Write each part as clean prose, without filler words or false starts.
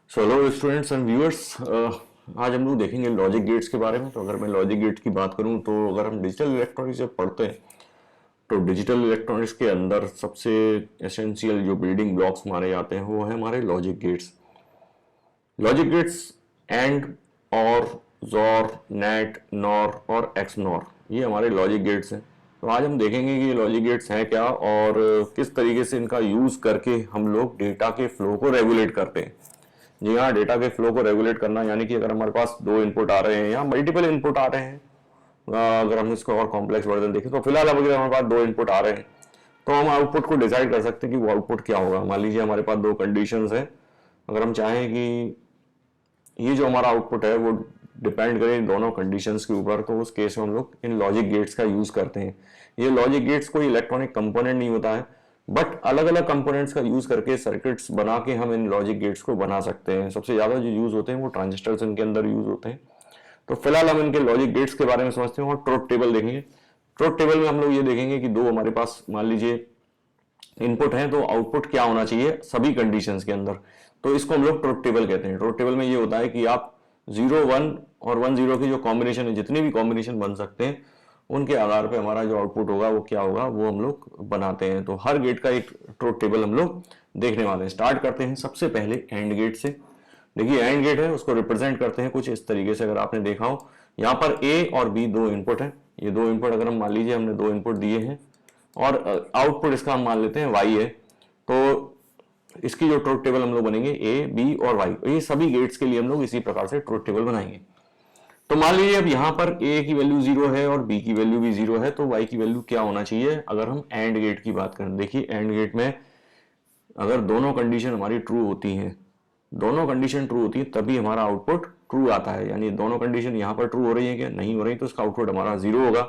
So hello students and viewers, आज हम लोग देखेंगे लॉजिक गेट्स के बारे में। तो अगर मैं लॉजिक गेट्स की बात करूं तो अगर हम डिजिटल इलेक्ट्रॉनिक्स जब पढ़ते हैं तो डिजिटल इलेक्ट्रॉनिक्स के अंदर सबसे एसेंशियल जो बिल्डिंग ब्लॉक्स माने जाते हैं वो है हमारे logic gates. Logic gates and, और, जोर, नेट, नॉर और एक्सनॉर, ये हमारे लॉजिक गेट्स हैं। तो आज हम देखेंगे कि ये लॉजिक गेट्स हैं क्या और किस तरीके से इनका यूज करके हम लोग डेटा के फ्लो को रेगुलेट करते हैं। जी हाँ, डेटा के फ्लो को रेगुलेट करना यानी कि अगर हमारे पास दो इनपुट आ रहे हैं या मल्टीपल इनपुट आ रहे हैं, अगर हम इसको और कॉम्प्लेक्स वर्जन देखें तो फिलहाल अगर हमारे पास दो इनपुट आ रहे हैं तो हम आउटपुट को डिसाइड कर सकते हैं कि वो आउटपुट क्या होगा। मान लीजिए हमारे पास दो कंडीशंस हैं, अगर हम चाहें कि ये जो हमारा आउटपुट है वो डिपेंड करे इन दोनों कंडीशंस के ऊपर, तो उस केस में हम लोग इन लॉजिक गेट्स का यूज करते हैं। ये लॉजिक गेट्स कोई इलेक्ट्रॉनिक कंपोनेंट नहीं होता है, बट अलग अलग कंपोनेंट्स का यूज करके सर्किट्स बना के हम इन लॉजिक गेट्स को बना सकते हैं। सबसे ज्यादा जो यूज होते हैं वो ट्रांजिस्टर्स इनके अंदर यूज होते हैं। तो फिलहाल हम इनके लॉजिक गेट्स के बारे में समझते हैं और ट्रुथ टेबल देखेंगे। ट्रुथ टेबल में हम लोग ये देखेंगे कि दो हमारे पास मान लीजिए इनपुट है तो आउटपुट क्या होना चाहिए सभी कंडीशंस के अंदर, तो इसको हम लोग ट्रुथ टेबल कहते हैं। ट्रुथ टेबल में ये होता है कि आप 0 1 और 1 0 की जो कॉम्बिनेशन है, जितनी भी कॉम्बिनेशन बन सकते हैं उनके आधार पे हमारा जो आउटपुट होगा वो क्या होगा वो हम लोग बनाते हैं। तो हर गेट का एक ट्रुथ टेबल हम लोग देखने वाले हैं। स्टार्ट करते हैं सबसे पहले एंड गेट से। देखिए एंड गेट है उसको रिप्रेजेंट करते हैं कुछ इस तरीके से। अगर आपने देखा हो यहाँ पर ए और बी दो इनपुट है, ये दो इनपुट अगर हम मान लीजिए हमने दो इनपुट दिए हैं और आउटपुट इसका हम मान लेते हैं वाई है, तो इसकी जो ट्रुथ टेबल हम लोग बनेंगे ए बी और वाई। ये सभी गेट्स के लिए हम लोग इसी प्रकार से ट्रुथ टेबल बनाएंगे। तो मान लीजिए अब यहाँ पर ए की वैल्यू 0 है और बी की वैल्यू भी 0 है, तो वाई की वैल्यू क्या होना चाहिए। अगर हम एंड गेट की बात करें, देखिए एंड गेट में अगर दोनों कंडीशन हमारी ट्रू होती हैं, दोनों कंडीशन ट्रू होती है तभी हमारा आउटपुट ट्रू आता है। यानी दोनों कंडीशन यहाँ पर ट्रू हो रही है क्या, नहीं हो रही, तो इसका आउटपुट हमारा 0 होगा।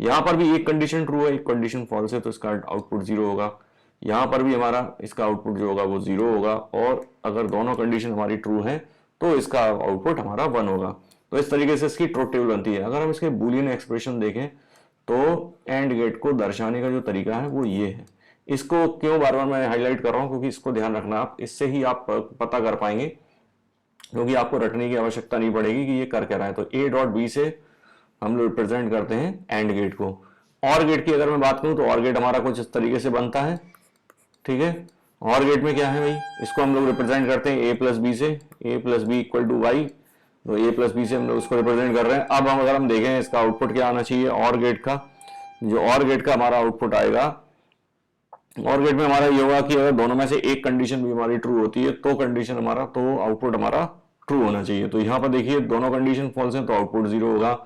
यहाँ पर भी एक कंडीशन ट्रू है एक कंडीशन फॉल्स है तो इसका आउटपुट 0 होगा। यहाँ पर भी हमारा इसका आउटपुट जो होगा वो 0 होगा, और अगर दोनों कंडीशन हमारी ट्रू है तो इसका आउटपुट हमारा 1 होगा। तो इस तरीके से इसकी ट्रुथ टेबल बनती है। अगर हम इसके बूलियन एक्सप्रेशन देखें तो एंड गेट को दर्शाने का जो तरीका है वो ये है। इसको क्यों बार बार मैं हाईलाइट कर रहा हूं, क्योंकि इसको ध्यान रखना, आप इससे ही आप पता कर पाएंगे, क्योंकि आपको रटने की आवश्यकता नहीं पड़ेगी कि ये कर क्या रहा है। तो ए डॉट बी से हम लोग रिप्रेजेंट करते हैं एंड गेट को। और गेट की अगर मैं बात करूं तो और गेट हमारा कुछ इस तरीके से बनता है, ठीक है। और गेट में क्या है भाई, इसको हम लोग रिप्रेजेंट करते हैं ए प्लस बी से, A plus B equal to Y. तो ए प्लस बी से हम लोग उसको रिप्रेजेंट कर रहे हैं। अब हम अगर हम देखें इसका आउटपुट क्या आना चाहिए और गेट का, जो और गेट का हमारा आउटपुट आएगा, और गेट में हमारा ये होगा कि अगर दोनों में से एक कंडीशन भी हमारी ट्रू होती है तो कंडीशन हमारा, तो आउटपुट हमारा ट्रू होना चाहिए। तो यहाँ पर देखिए दोनों कंडीशन फॉल्स है तो आउटपुट 0 होगा।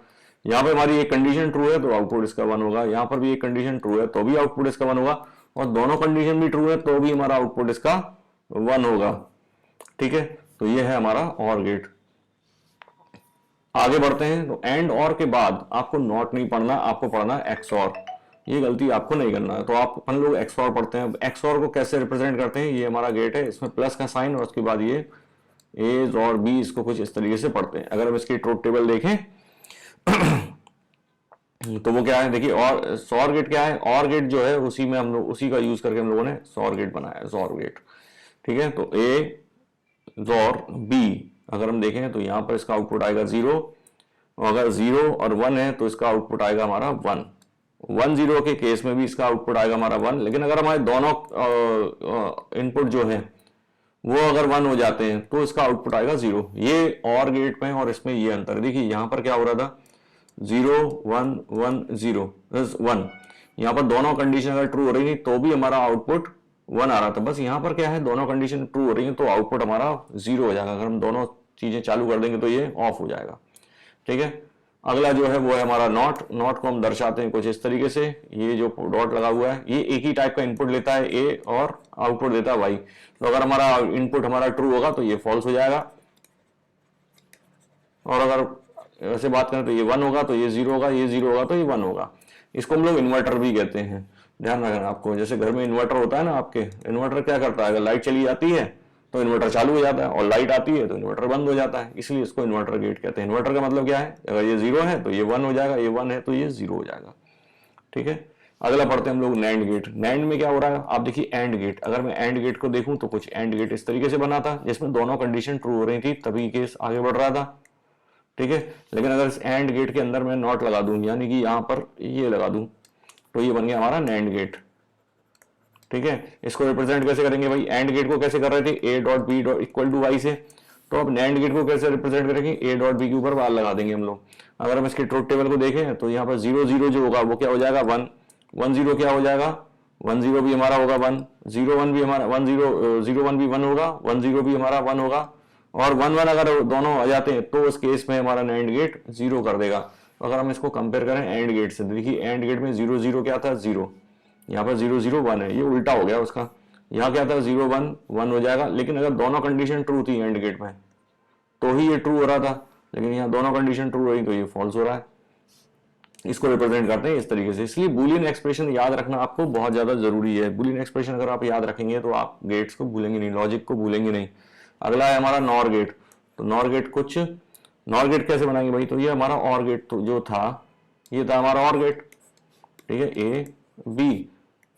यहाँ पे हमारी एक कंडीशन ट्रू है तो आउटपुट इसका 1 होगा। यहाँ पर भी एक कंडीशन ट्रू है तो भी आउटपुट इसका 1 होगा, और दोनों कंडीशन भी ट्रू है तो भी हमारा आउटपुट इसका 1 होगा, ठीक है। तो ये है हमारा और गेट। आगे बढ़ते हैं। तो एंड और के बाद आपको नॉट नहीं पढ़ना, आपको पढ़ना एक्स और। ये गलती आपको नहीं करना है। तो आप अपन लोग एक्स और पढ़ते हैं। एक्स और को कैसे रिप्रेजेंट करते हैं, ये हमारा गेट है, इसमें प्लस का साइन और उसके बाद ये ए और बी, इसको कुछ इस तरीके से पढ़ते हैं। अगर हम इसकी ट्रुथ टेबल देखें तो वो क्या है, देखिए और सॉर गेट क्या है, और गेट जो है उसी में हम लोग उसी का यूज करके हम लोगों ने सॉर गेट बनाया है, सॉर गेट, ठीक है। तो ए और बी अगर हम देखें तो यहाँ पर इसका आउटपुट आएगा 0, और अगर 0 और 1 है तो इसका आउटपुट आएगा हमारा 1। 1 0 के केस में भी इसका आउटपुट आएगा हमारा 1। लेकिन अगर हमारे दोनों इनपुट जो है वो अगर 1 हो जाते हैं तो इसका आउटपुट आएगा 0। ये और गेट में और इसमें ये अंतर, देखिए यहाँ पर क्या हो रहा था, 0 1 1 0 1, यहाँ पर दोनों कंडीशन अगर ट्रू हो रही थी तो भी हमारा आउटपुट 1 आ रहा था। बस यहाँ पर क्या है, दोनों कंडीशन ट्रू हो रही है तो आउटपुट हमारा 0 हो जाएगा। अगर हम दोनों चीजें चालू कर देंगे तो ये ऑफ हो जाएगा, ठीक है। अगला जो है वो है हमारा नॉट। नॉट को हम दर्शाते हैं कुछ इस तरीके से। ये जो डॉट लगा हुआ है ये एक ही टाइप का इनपुट लेता है ए और आउटपुट देता है वाई। तो अगर हमारा इनपुट हमारा ट्रू होगा तो ये फॉल्स हो जाएगा, और अगर ऐसे बात करें तो ये 1 होगा तो ये 0 होगा, ये 0 होगा तो ये 1 होगा। इसको हम लोग इन्वर्टर भी कहते हैं। ध्यान रखना आपको, जैसे घर में इन्वर्टर होता है ना, आपके इन्वर्टर क्या करता है, अगर लाइट चली जाती है तो इन्वर्टर चालू हो जाता है, और लाइट आती है तो इन्वर्टर बंद हो जाता है, इसलिए इसको इन्वर्टर गेट कहते हैं। इन्वर्टर का मतलब क्या है, अगर ये 0 है तो ये 1 हो जाएगा, ये 1 है तो ये 0 हो जाएगा, ठीक है। अगला पढ़ते हैं हम लोग नैंड गेट। नैंड में क्या हो रहा है, आप देखिए एंड गेट, अगर मैं एंड गेट को देखूं तो कुछ एंड गेट इस तरीके से बना था जिसमें दोनों कंडीशन ट्रू हो रही थी तभी केस आगे बढ़ रहा था, ठीक है। लेकिन अगर इस एंड गेट के अंदर मैं नॉट लगा दूं, यानी कि यहां पर ये लगा दूं, तो ये बन गया हमारा नैंड गेट, ठीक है। इसको रिप्रेजेंट कैसे करेंगे भाई, एंड गेट को कैसे कर रहे थे, A dot B dot equal to Y से, तो अब नैंड गेट को कैसे रिप्रेजेंट करेंगे, ए डॉट बी के ऊपर वार लगा देंगे हम लोग। अगर हम इसके ट्रुथ टेबल को देखें तो यहाँ पर 0 0 जो होगा वो क्या हो जाएगा 1, 1 0 क्या हो जाएगा 1 0 भी हमारा होगा 1, 0 1 भी हमारा 1 0 0 1 भी 1 होगा, 1 0 भी हमारा 1 होगा, और 1 1 अगर दोनों आ जाते हैं तो उस केस में हमारा नैंड गेट 0 कर देगा। तो अगर हम इसको कंपेयर करें एंड गेट से, देखिए एंड गेट में 0 0 क्या था 0, यहाँ पर 0 0 1 है, ये उल्टा हो गया उसका, यहाँ क्या था 0 1 1 हो जाएगा। लेकिन अगर दोनों कंडीशन ट्रू थी एंड गेट में तो ही ये ट्रू हो रहा था, लेकिन यहाँ दोनों कंडीशन ट्रू रही तो ये फॉल्स हो रहा है। इसको रिप्रेजेंट करते हैं इस तरीके से। इसलिए बूलियन एक्सप्रेशन याद रखना आपको बहुत ज्यादा जरूरी है। बूलियन एक्सप्रेशन अगर आप याद रखेंगे तो आप गेट्स को भूलेंगे नहीं, लॉजिक को भूलेंगे नहीं। अगला है हमारा नॉर गेट। तो नॉर गेट नॉर गेट कैसे बनाएंगे भाई, तो ये हमारा और गेट तो जो था, ये था हमारा और गेट, ठीक है, ए बी,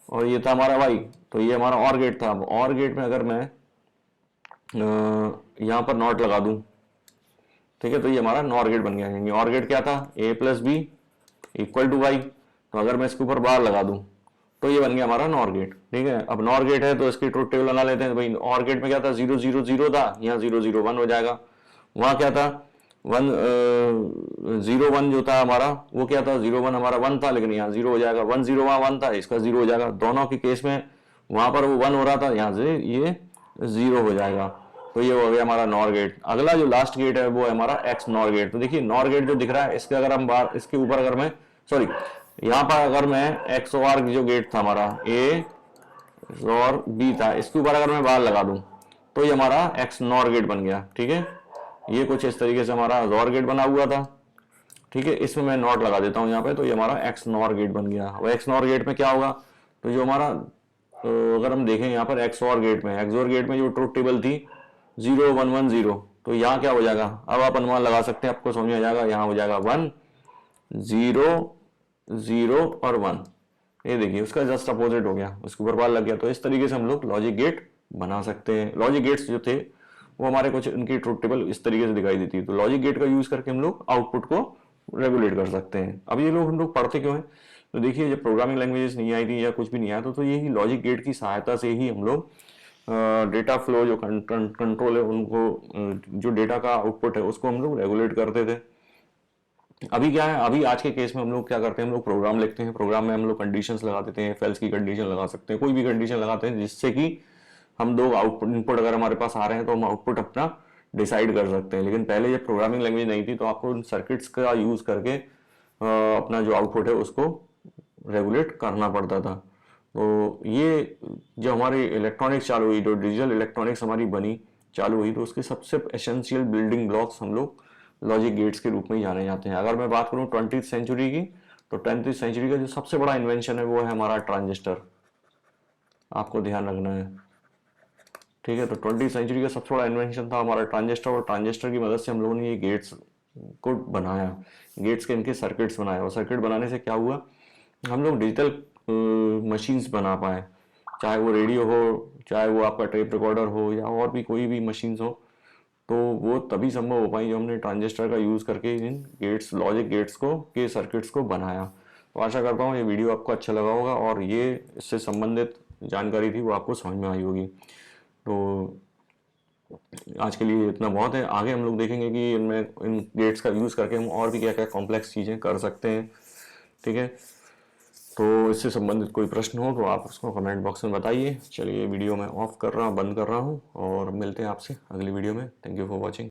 और ये था हमारा वाई, तो ये हमारा और गेट था। अब और गेट में अगर मैं यहाँ पर नॉट लगा दूं, ठीक है, तो ये हमारा नॉर गेट बन गया। और गेट क्या था, A plus B equal to Y, तो अगर मैं इसके ऊपर बार लगा दूं तो ये बन गया हमारा नॉर गेट, ठीक है। अब नॉर गेट है तो इसकी ट्रुथ टेबल बना लेते हैं। भाई और गेट में क्या था 0 0 0 था, यहाँ 0 0 1 हो जाएगा। वहां क्या था 1 0 1 जो था हमारा वो क्या था 0 1 हमारा 1 था, लेकिन यहाँ 0 हो जाएगा। 1 0 वहां 1 था, इसका 0 हो जाएगा। दोनों के केस में वहां पर वो 1 हो रहा था, यहाँ से ये 0 हो जाएगा। तो ये हो गया हमारा नॉर गेट। अगला जो लास्ट गेट है वो है हमारा एक्स नॉर गेट। तो देखिए नॉर गेट जो दिख रहा है इसके अगर हम बार इसके ऊपर अगर मैं सॉरी यहाँ पर अगर मैं एक्स और जो गेट था हमारा ए और बी था, इसके ऊपर अगर मैं बार लगा दूं तो ये हमारा एक्स नॉर गेट बन गया, ठीक है। ये कुछ इस तरीके से हमारा नॉर गेट बना हुआ था, ठीक है। इसमें मैं नॉट लगा देता हूं यहाँ पे, तो ये हमारा एक्स नॉर गेट बन गया। और एक्स नॉर गेट में क्या होगा, तो जो हमारा अगर हम देखें यहाँ पर एक्स और गेट में जो ट्रुथ टेबल थी 0 1 1 0, तो यहाँ क्या हो जाएगा, अब आप अनुमान लगा सकते हैं, आपको समझ में आ जाएगा। यहाँ हो जाएगा 1 0 0 और 1, ये देखिए उसका जस्ट अपोजिट हो गया, उसके ऊपर बार लग गया। तो इस तरीके से हम लोग लॉजिक गेट बना सकते हैं। लॉजिक गेट्स जो थे वो हमारे कुछ इनकी ट्रुथ टेबल इस तरीके से दिखाई देती है। तो लॉजिक गेट का यूज करके हम लोग आउटपुट को रेगुलेट कर सकते हैं। अब ये लोग हम लोग पढ़ते क्यों हैं, तो देखिए जब प्रोग्रामिंग लैंग्वेजेस नहीं आई थी या कुछ भी नहीं आया तो यही लॉजिक गेट की सहायता से ही हम लोग डेटा फ्लो जो कंट्रोल है उनको, जो डेटा का आउटपुट है उसको हम लोग रेगुलेट करते थे। अभी क्या है, अभी आज के केस में हम लोग क्या करते हैं, हम लोग प्रोग्राम लिखते हैं, प्रोग्राम में हम लोग कंडीशंस लगा देते हैं, फेल्स की कंडीशन लगा सकते हैं, कोई भी कंडीशन लगाते हैं जिससे कि हम दो आउटपुट इनपुट अगर हमारे पास आ रहे हैं तो हम आउटपुट अपना डिसाइड कर सकते हैं। लेकिन पहले जब प्रोग्रामिंग लैंग्वेज नहीं थी तो आपको उन सर्किट्स का यूज करके अपना जो आउटपुट है उसको रेगुलेट करना पड़ता था। तो ये जो हमारी इलेक्ट्रॉनिक्स चालू हुई, जो डिजिटल इलेक्ट्रॉनिक्स हमारी बनी चालू हुई, तो उसके सबसे एसेंशियल बिल्डिंग ब्लॉक्स हम लोग लॉजिक गेट्स के रूप में ही जाने जाते हैं। अगर मैं बात करूं 20वीं सेंचुरी की, तो 20वीं सेंचुरी का जो सबसे बड़ा इन्वेंशन है वो है हमारा ट्रांजिस्टर, आपको ध्यान रखना है, ठीक है। तो 20वीं सेंचुरी का सबसे बड़ा इन्वेंशन था हमारा ट्रांजिस्टर, और ट्रांजिस्टर की मदद से हम लोगों ने ये गेट्स को बनाया, गेट्स के इनके सर्किट्स बनाए, और सर्किट बनाने से क्या हुआ, हम लोग डिजिटल मशीन्स बना पाए, चाहे वो रेडियो हो, चाहे वो आपका टेप रिकॉर्डर हो, या और भी कोई भी मशीन्स हो, तो वो तभी संभव हो पाई जो हमने ट्रांजिस्टर का यूज करके इन गेट्स, लॉजिक गेट्स को के सर्किट्स को बनाया। तो आशा करता हूँ ये वीडियो आपको अच्छा लगा होगा और ये इससे संबंधित जानकारी थी वो आपको समझ में आई होगी। तो आज के लिए इतना बहुत है, आगे हम लोग देखेंगे कि इनमें इन गेट्स का यूज करके हम और भी क्या क्या कॉम्प्लेक्स चीजें कर सकते हैं, ठीक है। तो इससे संबंधित कोई प्रश्न हो तो आप उसको कमेंट बॉक्स में बताइए। चलिए वीडियो मैं ऑफ कर रहा हूँ, बंद कर रहा हूँ, और मिलते हैं आपसे अगली वीडियो में। Thank you for watching.